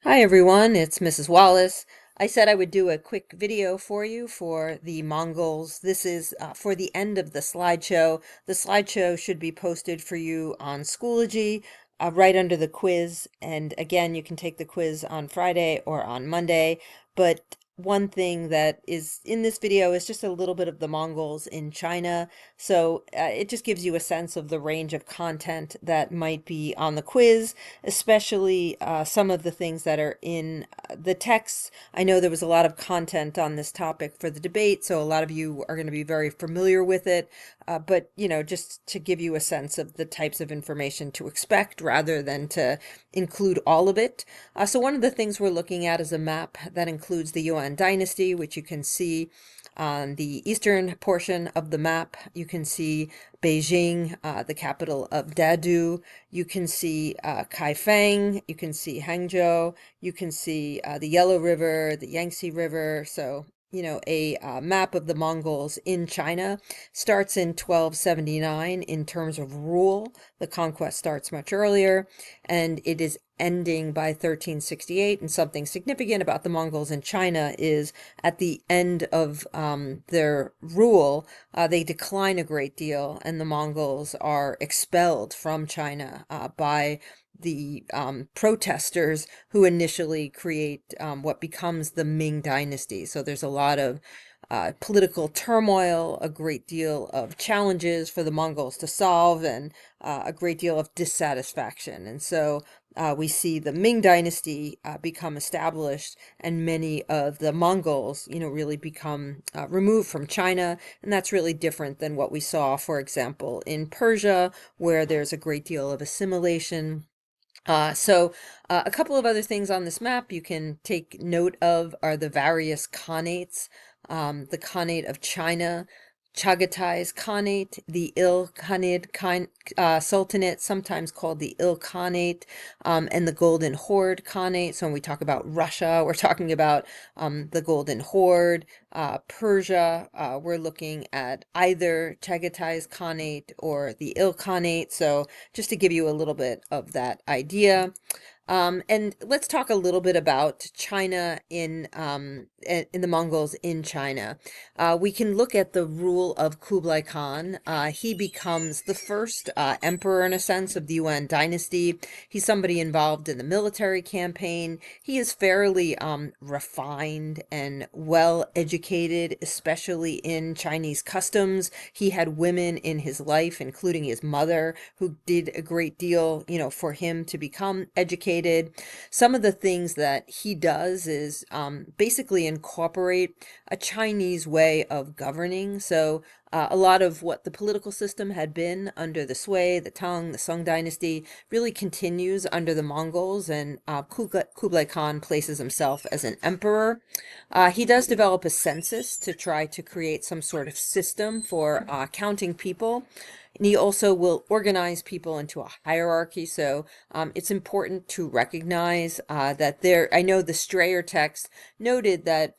Hi everyone, it's Mrs. Wallace. I said I would do a quick video for you for the Mongols. This is for the end of the slideshow. The slideshow should be posted for you on Schoology right under the quiz. And again, you can take the quiz on Friday or on Monday. But one thing that is in this video is just a little bit of the Mongols in China. So it just gives you a sense of the range of content that might be on the quiz, especially some of the things that are in the texts. I know there was a lot of content on this topic for the debate, so a lot of you are going to be very familiar with it. But, just to give you a sense of the types of information to expect rather than to include all of it. So one of the things we're looking at is a map that includes the Yuan dynasty, which you can see on the eastern portion of the map. You can see Beijing, the capital of Dadu. You can see Kaifeng, you can see Hangzhou, you can see the Yellow River, the Yangtze River. So, a map of the Mongols in China starts in 1279 in terms of rule. The conquest starts much earlier, and it is ending by 1368. And something significant about the Mongols in China is at the end of their rule, they decline a great deal, and the Mongols are expelled from China by the protesters who initially create what becomes the Ming Dynasty. So there's a lot of political turmoil, a great deal of challenges for the Mongols to solve, and a great deal of dissatisfaction. And so we see the Ming Dynasty become established, and many of the Mongols, really become removed from China. And that's really different than what we saw, for example, in Persia, where there's a great deal of assimilation. A couple of other things on this map you can take note of are the various khanates. The Khanate of China, Chagatai's Khanate, the Ilkhanid Sultanate, sometimes called the Ilkhanate, and the Golden Horde Khanate. So when we talk about Russia, we're talking about the Golden Horde. Persia, we're looking at either Chagatai's Khanate or the Ilkhanate. So just to give you a little bit of that idea. And let's talk a little bit about China in the Mongols in China. We can look at the rule of Kublai Khan. He becomes the first emperor, in a sense, of the Yuan dynasty. He's somebody involved in the military campaign. He is fairly refined and well educated, especially in Chinese customs. He had women in his life, including his mother, who did a great deal, for him to become educated. Some of the things that he does is basically incorporate a Chinese way of governing. So a lot of what the political system had been under the Sui, the Tang, the Song dynasty really continues under the Mongols, and Kublai Khan places himself as an emperor. He does develop a census to try to create some sort of system for counting people. And he also will organize people into a hierarchy. So it's important to recognize that I know the Strayer text noted that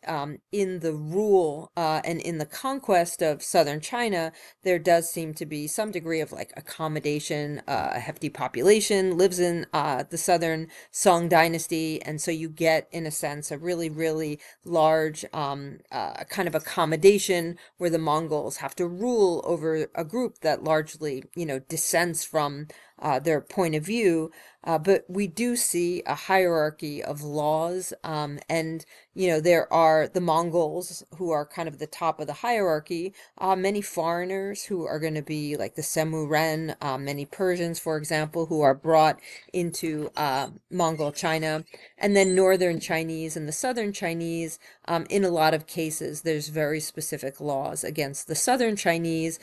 in the rule and in the conquest of southern China, there does seem to be some degree of like accommodation. A hefty population lives in the southern Song dynasty. And so you get, in a sense, a really, really large kind of accommodation where the Mongols have to rule over a group that largely, dissents from their point of view. But we do see a hierarchy of laws, and there are the Mongols who are kind of the top of the hierarchy, many foreigners who are going to be like the Semuren, many Persians, for example, who are brought into Mongol China, and then Northern Chinese and the Southern Chinese. In a lot of cases, there's very specific laws against the Southern Chinese.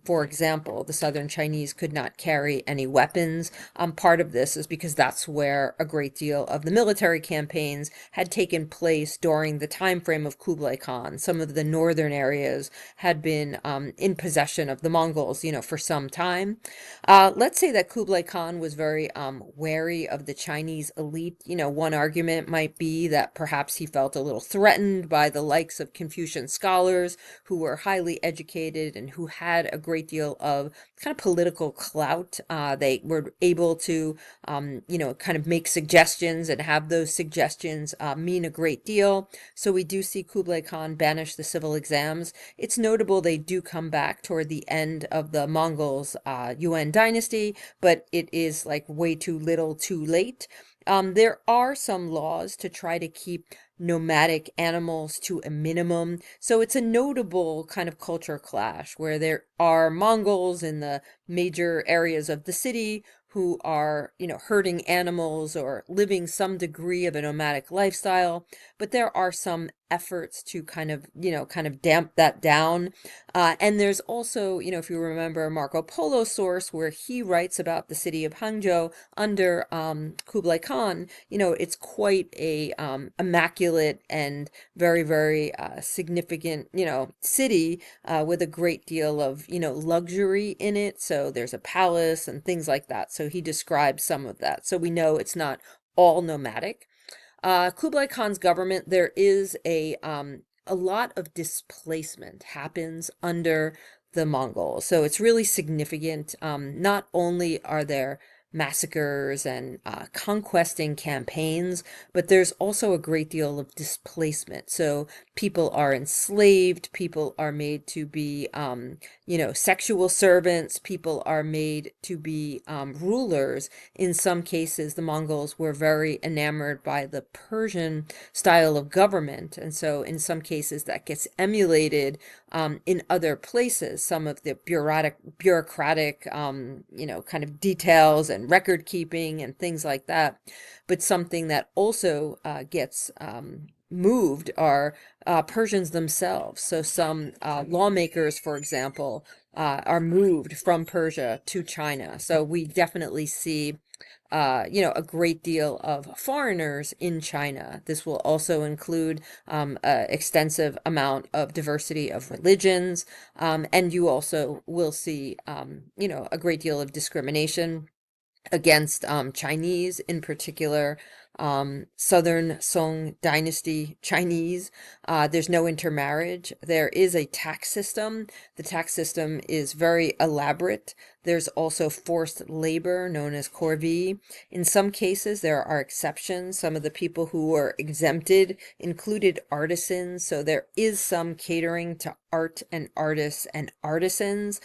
For example, the Southern Chinese could not carry any weapons. Part of this is because that's where a great deal of the military campaigns had taken place during the time frame of Kublai Khan. Some of the northern areas had been in possession of the Mongols, for some time. Let's say that Kublai Khan was very wary of the Chinese elite. One argument might be that perhaps he felt a little threatened by the likes of Confucian scholars who were highly educated and who had a great deal of kind of political clout They were able to, kind of make suggestions and have those suggestions mean a great deal. So we do see Kublai Khan banish the civil exams. It's notable they do come back toward the end of the Mongols' Yuan dynasty, but it is like way too little too late. There are some laws to try to keep nomadic animals to a minimum. So it's a notable kind of culture clash where there are Mongols in the major areas of the city who are, herding animals or living some degree of a nomadic lifestyle, but there are some efforts to kind of damp that down. And there's also, if you remember Marco Polo's source where he writes about the city of Hangzhou under Kublai Khan, it's quite a immaculate and very, very significant, city with a great deal of, luxury in it. So there's a palace and things like that. So he describes some of that. So we know it's not all nomadic. Kublai Khan's government, there is a lot of displacement happens under the Mongols. So it's really significant. Not only are there massacres and conquesting campaigns, but there's also a great deal of displacement. So people are enslaved, people are made to be, sexual servants, people are made to be rulers. In some cases, the Mongols were very enamored by the Persian style of government. And so in some cases that gets emulated in other places. Some of the bureaucratic, kind of details and record keeping and things like that. But something that also gets moved are Persians themselves. So some lawmakers, for example, are moved from Persia to China. So we definitely see a great deal of foreigners in China. This will also include an extensive amount of diversity of religions, and you also will see, a great deal of discrimination against Chinese, in particular, Southern Song Dynasty Chinese. There's no intermarriage. There is a tax system. The tax system is very elaborate. There's also forced labor known as corvée. In some cases, there are exceptions. Some of the people who were exempted included artisans. So there is some catering to art and artists and artisans.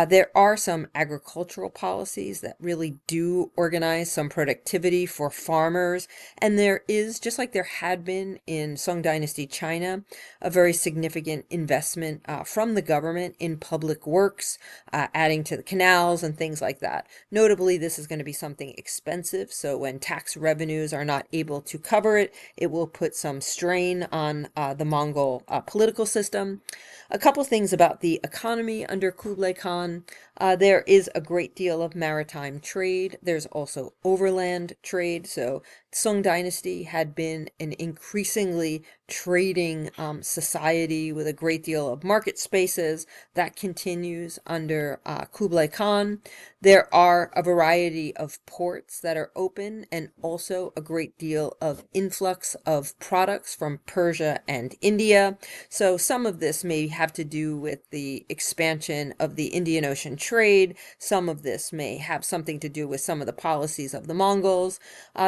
There are some agricultural policies that really do organize some productivity for farmers. And there is, just like there had been in Song Dynasty China, a very significant investment from the government in public works, adding to the canals and things like that. Notably, this is going to be something expensive. So when tax revenues are not able to cover it, it will put some strain on the Mongol political system. A couple things about the economy under Kublai Khan. There is a great deal of maritime trade. There's also overland trade. So Song Dynasty had been an increasingly trading society with a great deal of market spaces. That continues under Kublai Khan. There are a variety of ports that are open and also a great deal of influx of products from Persia and India. So some of this may have to do with the expansion of the Indian Ocean trade. Some of this may have something to do with some of the policies of the Mongols.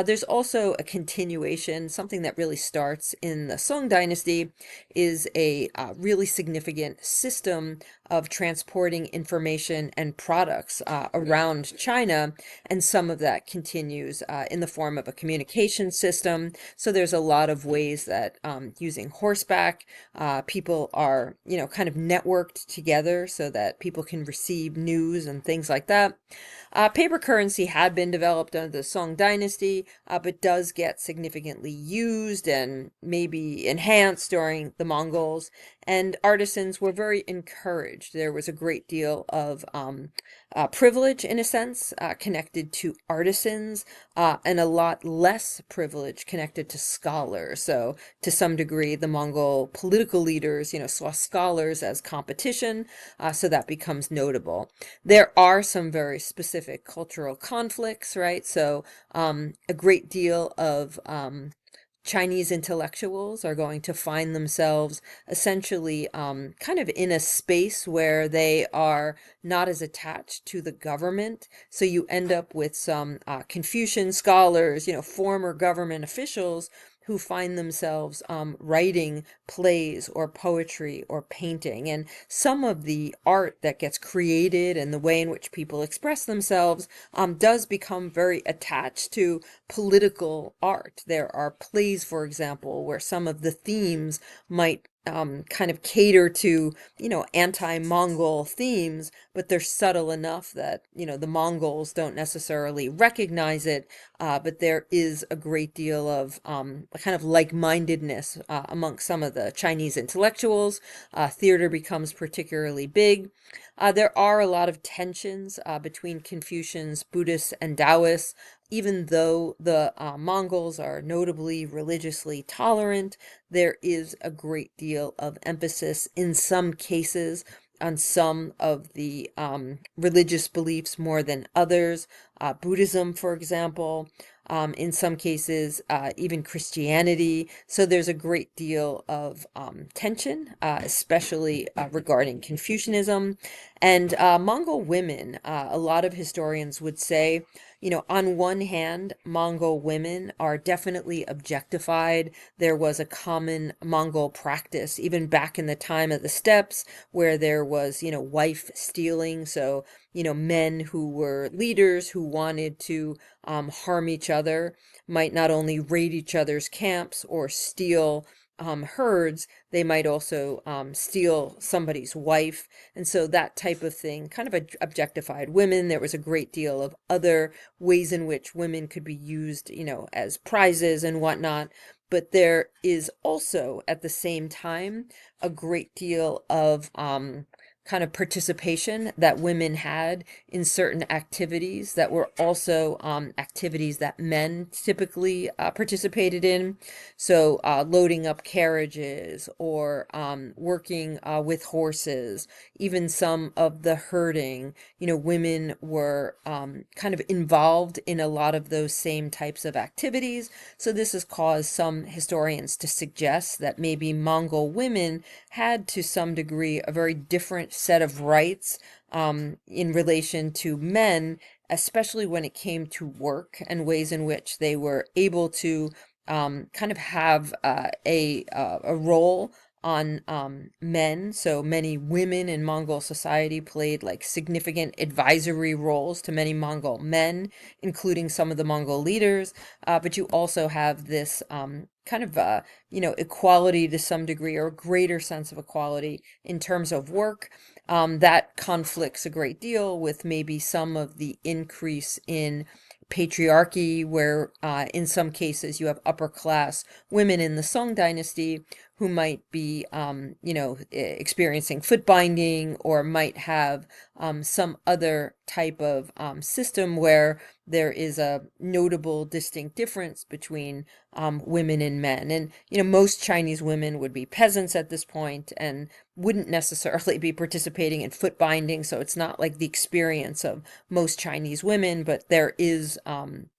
There's also a continuation. Something that really starts in the Song Dynasty is a really significant system of transporting information and products around China, and some of that continues in the form of a communication system. So there's a lot of ways that using horseback, people are, kind of networked together so that people can receive news and things like that. Paper currency had been developed under the Song Dynasty, but does get significantly used and maybe enhanced during the Mongols. And artisans were very encouraged. There was a great deal of privilege, in a sense, connected to artisans, and a lot less privilege connected to scholars. So to some degree, the Mongol political leaders, saw scholars as competition, so that becomes notable. There are some very specific cultural conflicts, right? So a great deal of Chinese intellectuals are going to find themselves essentially kind of in a space where they are not as attached to the government. So you end up with some Confucian scholars, former government officials who find themselves writing plays or poetry or painting. And some of the art that gets created and the way in which people express themselves does become very attached to political art. There are plays, for example, where some of the themes might kind of cater to, anti-Mongol themes, but they're subtle enough that, the Mongols don't necessarily recognize it, but there is a great deal of kind of like-mindedness amongst some of the Chinese intellectuals. Theater becomes particularly big. There are a lot of tensions between Confucians, Buddhists, and Taoists. Even though the Mongols are notably religiously tolerant, there is a great deal of emphasis in some cases on some of the religious beliefs more than others. Buddhism, for example, in some cases, even Christianity. So there's a great deal of tension, especially regarding Confucianism. And Mongol women, a lot of historians would say, on one hand, Mongol women are definitely objectified. There was a common Mongol practice, even back in the time of the steppes, where there was, wife stealing. So, men who were leaders who wanted to harm each other might not only raid each other's camps or steal herds, they might also steal somebody's wife. And so that type of thing kind of objectified women. There was a great deal of other ways in which women could be used, as prizes and whatnot. But there is also at the same time a great deal of kind of participation that women had in certain activities that were also activities that men typically participated in. So loading up carriages or working with horses, even some of the herding, women were kind of involved in a lot of those same types of activities. So this has caused some historians to suggest that maybe Mongol women had to some degree a very different set of rights in relation to men, especially when it came to work and ways in which they were able to kind of have a role on men. So many women in Mongol society played like significant advisory roles to many Mongol men, including some of the Mongol leaders. But you also have this kind of equality to some degree, or a greater sense of equality in terms of work. That conflicts a great deal with maybe some of the increase in patriarchy, where in some cases you have upper class women in the Song dynasty who might be, experiencing foot binding, or might have some other type of system where there is a notable distinct difference between women and men. And, most Chinese women would be peasants at this point and wouldn't necessarily be participating in foot binding. So it's not like the experience of most Chinese women, but there is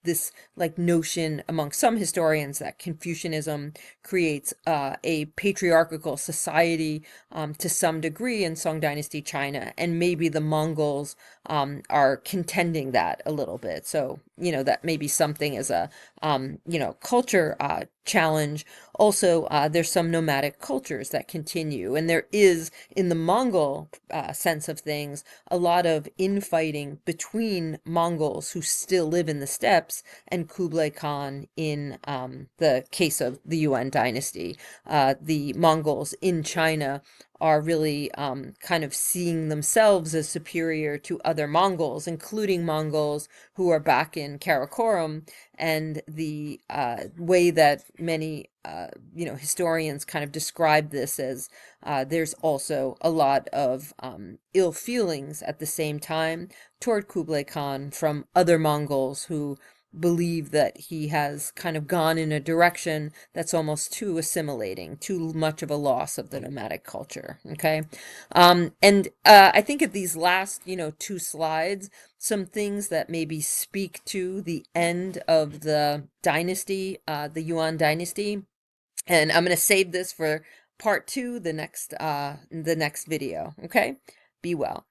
this like notion among some historians that Confucianism creates a patriarchal society to some degree in Song Dynasty China, and maybe the Mongols are contending that a little bit. So, that may be something as a, culture challenge. Also, there's some nomadic cultures that continue, and there is, in the Mongol sense of things, a lot of infighting between Mongols who still live in the steppes and Kublai Khan in the case of the Yuan dynasty. The Mongols in China are really kind of seeing themselves as superior to other Mongols, including Mongols who are back in Karakoram. And the way that many historians kind of describe this as there's also a lot of ill feelings at the same time toward Kublai Khan from other Mongols who believe that he has kind of gone in a direction that's almost too assimilating, too much of a loss of the nomadic culture. Okay. And I think at these last, two slides, some things that maybe speak to the end of the dynasty, the Yuan dynasty. And I'm going to save this for part two, the next video. Okay. Be well.